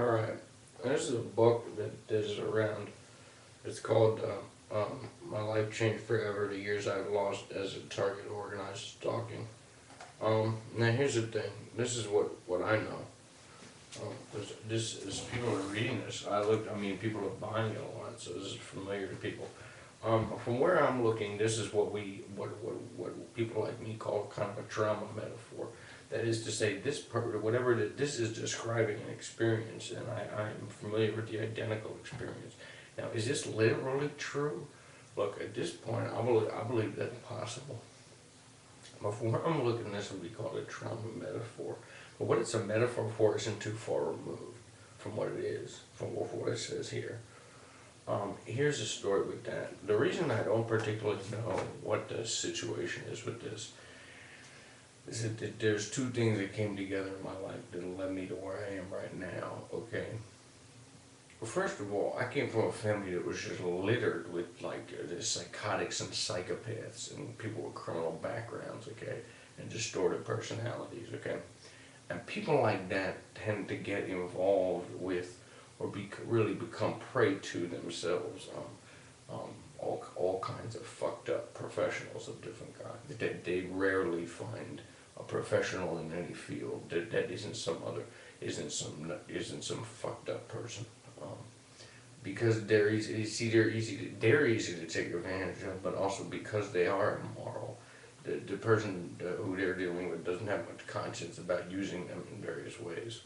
Alright, this is a book that is around. It's called My Life Changed Forever, The Years I've Lost as a Target of Organized Stalking. Now here's the thing, this is what I know. This is, people are reading this, people are buying it a lot, so this is familiar to people. From where I'm looking, this is what people like me call kind of a trauma metaphor. That is to say, whatever it is, this is describing an experience, and I'm familiar with the identical experience. Now, is this literally true? Look, at this point, I believe that's possible. But from where I'm looking, this would be called a trauma metaphor. But what it's a metaphor for isn't too far removed from what it is, from what it says here. Here's a story with that. The reason I don't particularly know what the situation is with this is that there's two things that came together in my life that led me to where I am right now, okay? Well, first of all, I came from a family that was just littered with the psychotics and psychopaths and people with criminal backgrounds, okay? And distorted personalities, okay? And people like that tend to get involved with or really become prey to themselves, all kinds of fucked up professionals of different kinds. They rarely find a professional in any field that isn't some fucked up person, because they're easy to take advantage of, but also because they are immoral. The person who they're dealing with doesn't have much conscience about using them in various ways.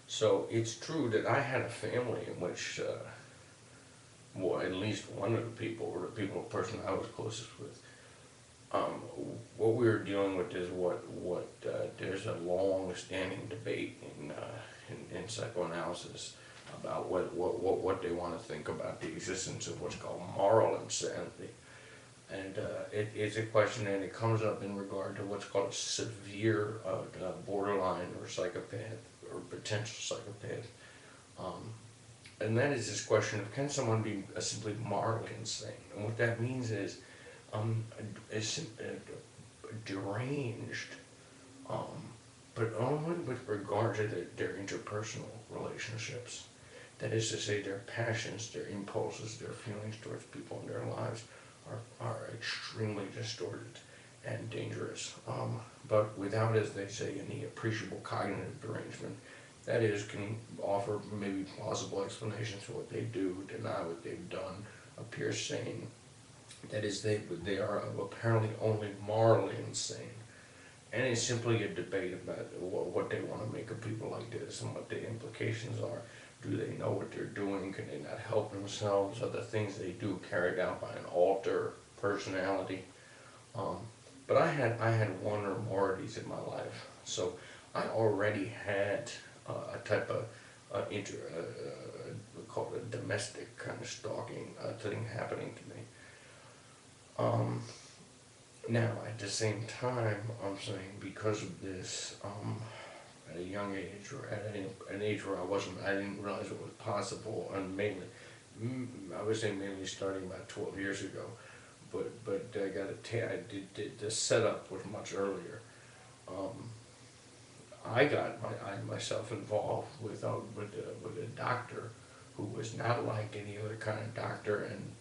So it's true that I had a family in which, well, at least one of the people, or the person I was closest with, what we were dealing with is there's a long-standing debate in psychoanalysis about what they want to think about the existence of what's called moral insanity. And it's a question, and it comes up in regard to what's called a severe borderline or psychopath or potential psychopath. And that is this question of, can someone be simply morally insane? And what that means is deranged, but only with regard to their interpersonal relationships. That is to say, their passions, their impulses, their feelings towards people in their lives are extremely distorted and dangerous, but without, as they say, any appreciable cognitive derangement. That is, can offer maybe plausible explanations for what they do, deny what they've done, appear sane. That is, they are apparently only morally insane. And it's simply a debate about what they want to make of people like this and what the implications are. Do they know what they're doing? Can they not help themselves? Are the things they do carried out by an alter personality? But I had one or more of these in my life. So I already had a type of we call it a domestic kind of stalking thing happening to me. Now, at the same time, I'm saying because of this, at a young age, or at an age where I didn't realize it was possible, and mainly, I would say mainly starting about 12 years ago, but the setup was much earlier. I got myself involved with a doctor who was not like any other kind of doctor, and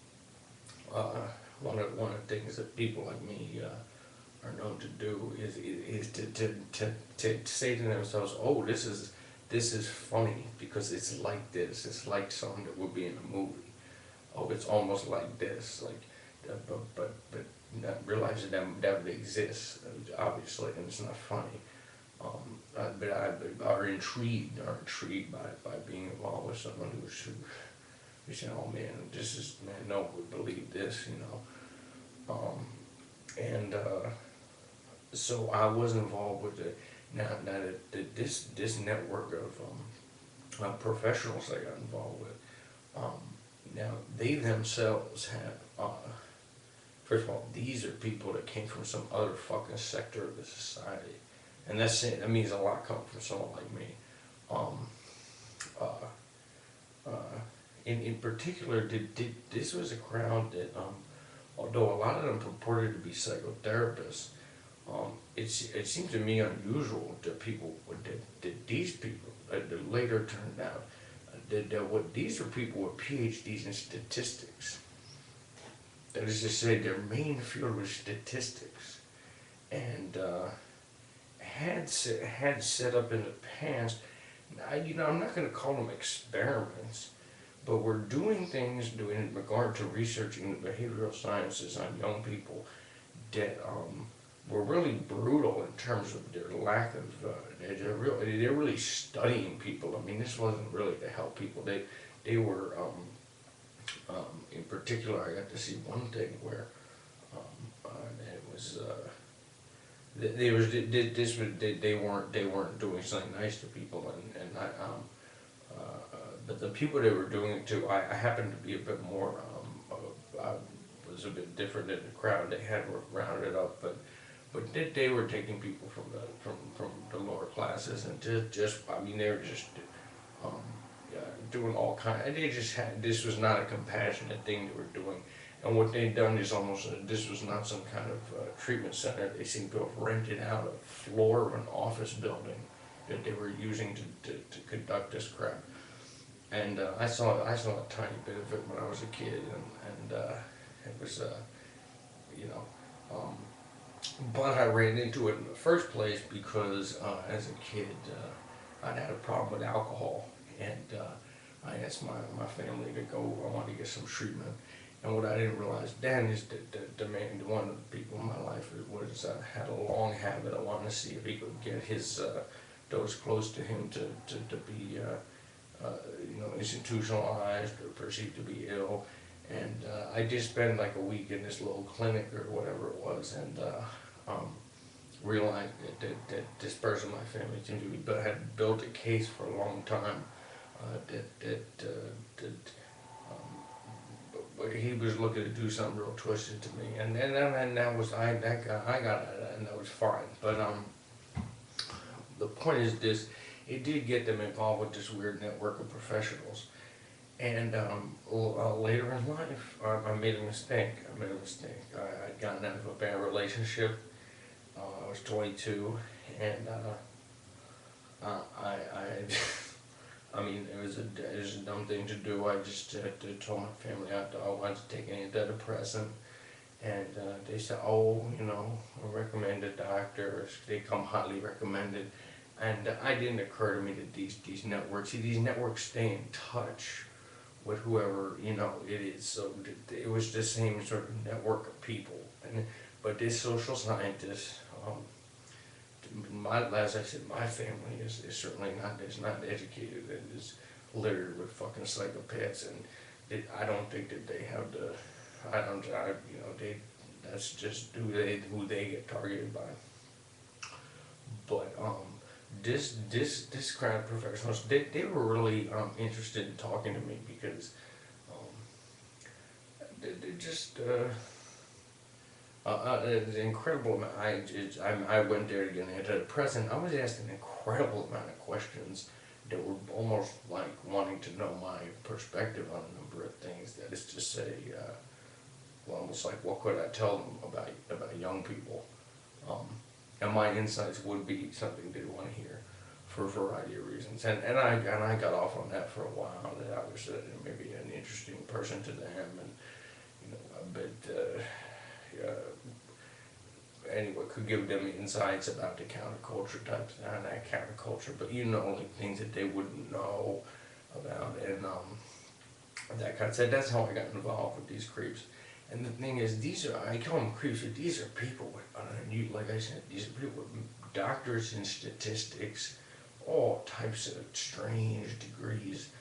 one of the things that people like me are known to do is to say to themselves, oh, this is funny because it's like this. It's like something that would be in a movie. Oh, it's almost like this, but not realizing that it exists, obviously, and it's not funny. But are intrigued by being involved with someone who said, oh man, no one would believe this, you know. So I was involved with it. Now this network of professionals I got involved with, now they themselves have, first of all, these are people that came from some other fucking sector of the society. And that means a lot coming from someone like me. In particular, this was a crowd that, although a lot of them purported to be psychotherapists, it seemed to me unusual that these people, later turned out that these are people with PhDs in statistics. That is to say, their main field was statistics, and had set up in the past. I'm not going to call them experiments, but we're doing things in regard to researching the behavioral sciences on young people that were really brutal in terms of their lack of. They're really studying people. I mean, this wasn't really to help people. They were. In particular, I got to see one thing where it was. They weren't doing something nice to people, and but the people they were doing it to, I happened to be a bit more, I was a bit different in the crowd. They had rounded up, but they were taking people from the lower classes and I mean, they were just doing all kind. They just had, this was not a compassionate thing they were doing. And what they'd done is almost, this was not some kind of treatment center. They seemed to have rented out a floor of an office building that they were using to conduct this crap. And I saw a tiny bit of it when I was a kid, and it was, but I ran into it in the first place because as a kid, I'd had a problem with alcohol, and I asked my family to go, I wanted to get some treatment. And what I didn't realize then is that one of the people in my life was had a long habit of wanting to see if he could get his those close to him to be institutionalized or perceived to be ill. And I did spend like a week in this little clinic or whatever it was, and realized that this person in my family seemed to be had built a case for a long time but he was looking to do something real twisted to me, and that was I got it, and that was fine. But the point is this: it did get them involved with this weird network of professionals, and later in life, I made a mistake. I'd gotten out of a bad relationship. I was 22, and I mean, it was a dumb thing to do. I just told my family I wanted to take an antidepressant, and they said, oh, a recommended doctor, they come highly recommended, and it didn't occur to me that these networks, these networks stay in touch with whoever it is. So it was the same sort of network of people, but this social scientist. As I said, my family is certainly not educated. It is littered with fucking psychopaths, and I don't think that they have the. That's just who they get targeted by. But this crowd of professionals, they were really interested in talking to me because they just. It's an incredible amount. I went there to get an antidepressant. I was asked an incredible amount of questions that were almost like wanting to know my perspective on a number of things. That is to say, almost like what could I tell them about young people, and my insights would be something they'd want to hear for a variety of reasons. And I got off on that for a while. That I was maybe an interesting person to them, and but. Anyway, could give them insights about the counterculture types and that counterculture, but like things that they wouldn't know about, and that kind of stuff. That's how I got involved with these creeps. And the thing is, I call them creeps, but these are people with, like I said, these are people with doctors in statistics, all types of strange degrees.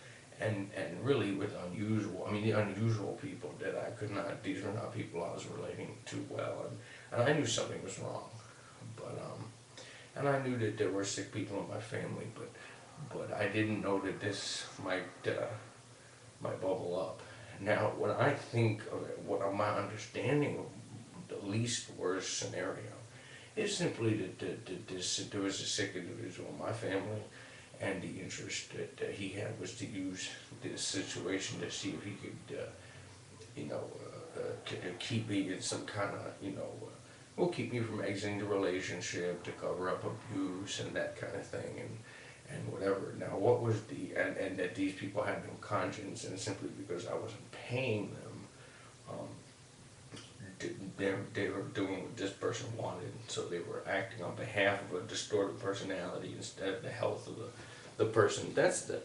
And really with the unusual people that I could not, these were not people I was relating to well, and I knew something was wrong, but, and I knew that there were sick people in my family, but I didn't know that this might bubble up. Now, when I think of it, what my understanding of the least worst scenario is simply that there was a sick individual in my family, and the interest that he had was to use this situation to see if he could keep me in some kind of, keep me from exiting the relationship, to cover up abuse and that kind of thing, and whatever. Now, what was and that these people had no conscience, and simply because I wasn't paying them, they were doing what this person wanted, so they were acting on behalf of a distorted personality instead of the health of the person. That's the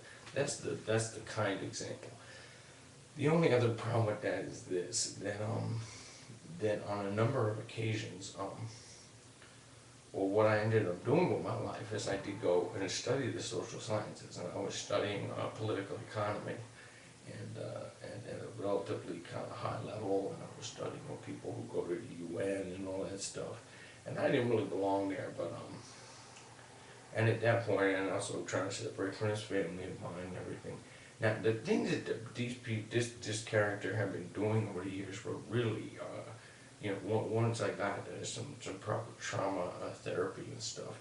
kind example. The only other problem with that is this, that on a number of occasions, well, what I ended up doing with my life is I did go and study the social sciences, and I was studying political economy, and at a relatively kind of high level, and I was studying with people who go to the UN and all that stuff, and I didn't really belong there, but and at that point, and also trying to separate from this family of mine and everything. Now, the things that this character had been doing over the years were really, you know, once I got some proper trauma therapy and stuff,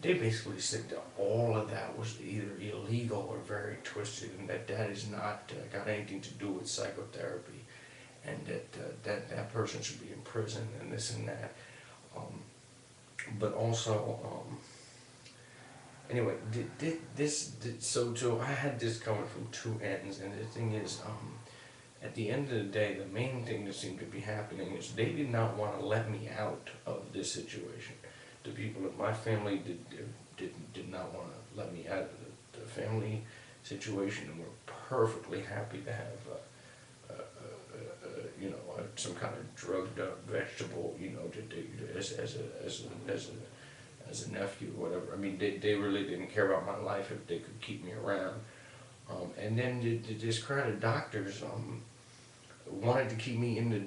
they basically said that all of that was either illegal or very twisted, and that is not got anything to do with psychotherapy, and that person should be in prison and this and that. But also, anyway, so I had this coming from two ends, and the thing is, at the end of the day, the main thing that seemed to be happening is they did not want to let me out of this situation. The people in my family did not want to let me out of the family situation, and were perfectly happy to have you know, some kind of drugged up vegetable, you know, as a nephew or whatever. I mean, they really didn't care about my life if they could keep me around. And then this crowd of doctors wanted to keep me in the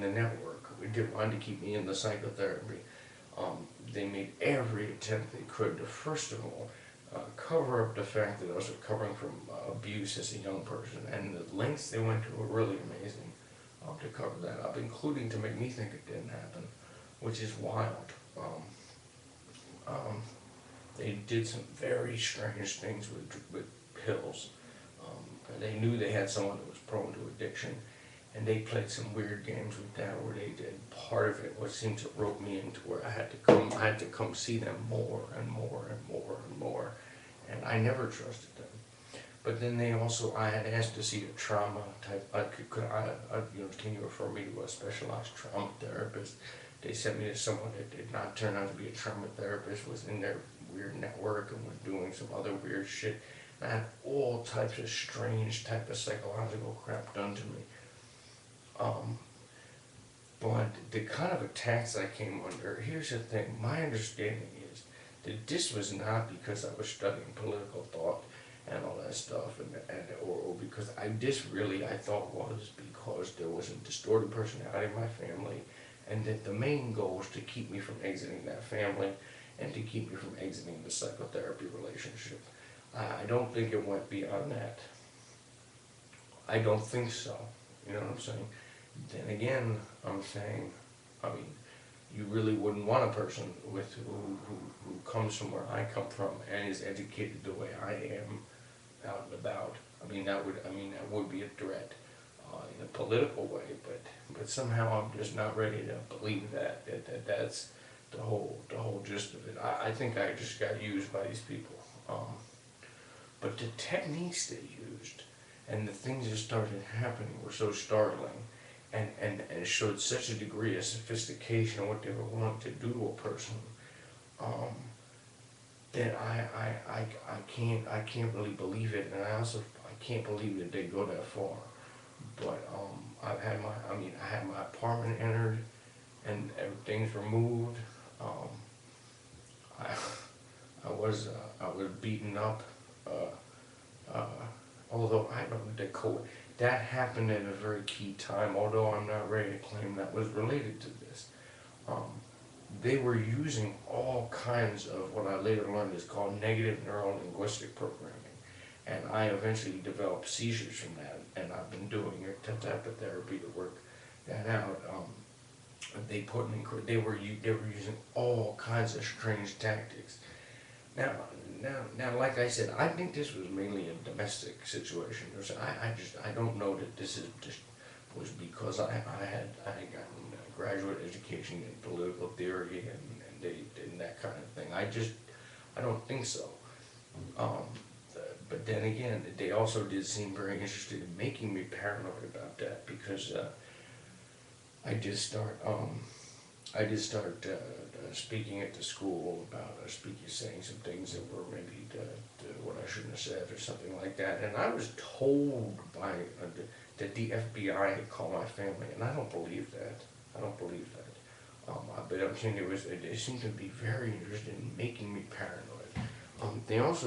network. They wanted to keep me in the psychotherapy. They made every attempt they could to, first of all, cover up the fact that I was recovering from abuse as a young person, and the lengths they went to were really amazing to cover that up, including to make me think it didn't happen, which is wild. They did some very strange things with pills. They knew they had someone that was prone to addiction, and they played some weird games with that, where they did part of it, what seemed to rope me into where I had to come see them more and more and more and more, and I never trusted them. But then they also, I had asked to see a trauma type. You know, can you refer me to a specialized trauma therapist? They sent me to someone that did not turn out to be a trauma therapist, was in their weird network and was doing some other weird shit. I had all types of strange type of psychological crap done to me. But the kind of attacks I came under, here's the thing, my understanding is that this was not because I was studying political thought and all that stuff, or because I thought was because there was a distorted personality in my family, and that the main goal was to keep me from exiting that family and to keep me from exiting the psychotherapy relationship. I don't think it went beyond that. I don't think so. You know what I'm saying? Then again, I'm saying, I mean, you really wouldn't want a person who comes from where I come from and is educated the way I am out and about. I mean, that would be a threat in a political way, but somehow I'm just not ready to believe that's the whole gist of it. I think I just got used by these people. But the techniques they used and the things that started happening were so startling, and showed such a degree of sophistication in what they were willing to do to a person, that I can't really believe it, and I can't believe that they go that far. But I had my apartment entered, and everything's removed. I was beaten up. Although I don't know, that happened at a very key time, although I'm not ready to claim that was related to this. They were using all kinds of what I later learned is called negative neuro-linguistic programming. And I eventually developed seizures from that, and I've been doing a type of therapy to work that out. They were using all kinds of strange tactics. Now, like I said, I think this was mainly a domestic situation. I don't know that this was because I had gotten a graduate education in political theory and that kind of thing. I don't think so. then again, they also did seem very interested in making me paranoid about that, because I did start speaking at the school about saying some things that were maybe what I shouldn't have said or something like that. And I was told by that the FBI had called my family, and I don't believe that. I don't believe that. But I'm saying they seemed to be very interested in making me paranoid. They also